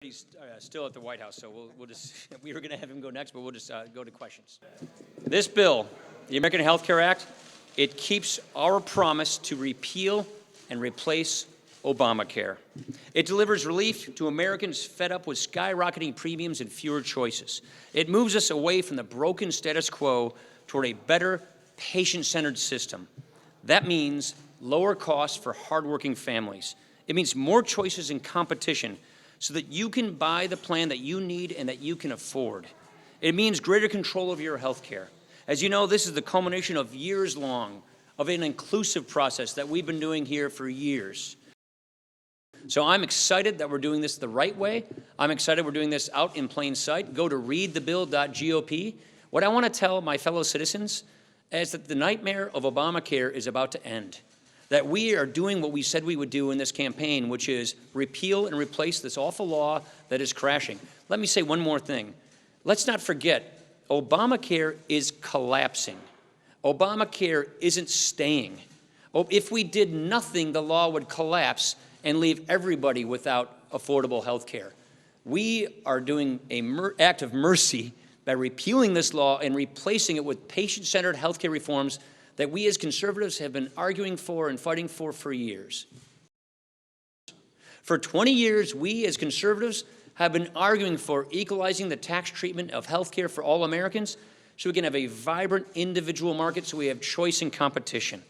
He's still at the White House, so we'll just, we were going to have him go next, but we'll just go to questions. This bill, the American Health Care Act, it keeps our promise to repeal and replace Obamacare. It delivers relief to Americans fed up with skyrocketing premiums and fewer choices. It moves us away from the broken status quo toward a better, patient-centered system. That means lower costs for hardworking families. It means more choices and competition so that you can buy the plan that you need and that you can afford. It means greater control of your health care. As you know, this is the culmination of years long of an inclusive process that we've been doing here for years. So I'm excited that we're doing this the right way. I'm excited we're doing this out in plain sight. Go to readthebill.gop. What I want to tell my fellow citizens is that the nightmare of Obamacare is about to end. That we are doing what we said we would do in this campaign, which is repeal and replace this awful law that is crashing. Let me say one more thing. Let's not forget, Obamacare is collapsing. Obamacare isn't staying. If we did nothing, the law would collapse and leave everybody without affordable health care. We are doing an act of mercy by repealing this law and replacing it with patient-centered health care reforms that we as conservatives have been arguing for and fighting for years. For 20 years, we as conservatives have been arguing for equalizing the tax treatment of health care for all Americans so we can have a vibrant individual market so we have choice and competition.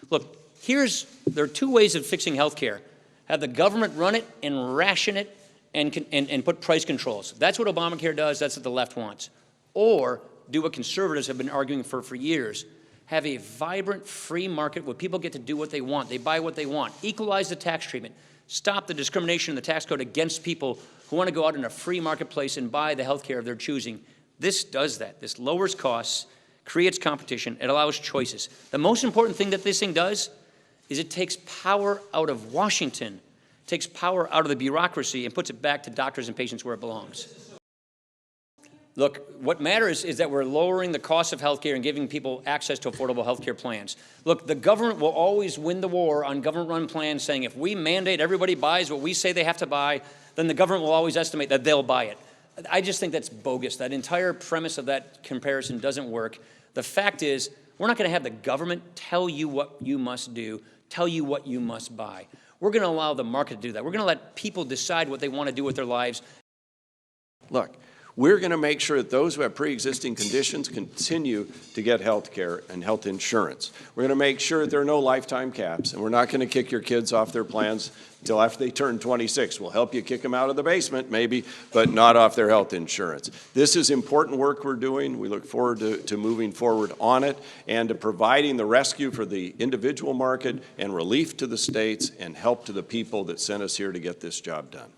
Look, there are two ways of fixing health care. Have the government run it and ration it and put price controls. That's what Obamacare does. That's what the left wants. Or do what conservatives have been arguing for years. Have a vibrant free market where people get to do what they want. They buy what they want. Equalize the tax treatment. Stop the discrimination in the tax code against people who want to go out in a free marketplace and buy the health care of their choosing. This does that. This lowers costs, creates competition, it allows choices. The most important thing that this thing does is it takes power out of Washington, takes power out of the bureaucracy and puts it back to doctors and patients where it belongs. Look, what matters is that we're lowering the cost of health care and giving people access to affordable health care plans. Look, the government will always win the war on government-run plans saying if we mandate everybody buys what we say they have to buy, then the government will always estimate that they'll buy it. I just think that's bogus. That entire premise of that comparison doesn't work. The fact is, we're not going to have the government tell you what you must do, tell you what you must buy. We're going to allow the market to do that. We're going to let people decide what they want to do with their lives. Look, we're going to make sure that those who have pre-existing conditions continue to get health care and health insurance. We're going to make sure that there are no lifetime caps, and we're not going to kick your kids off their plans until after they turn 26. We'll help you kick them out of the basement, maybe, but not off their health insurance. This is important work we're doing. We look forward to moving forward on it and to providing the rescue for the individual market and relief to the states and help to the people that sent us here to get this job done.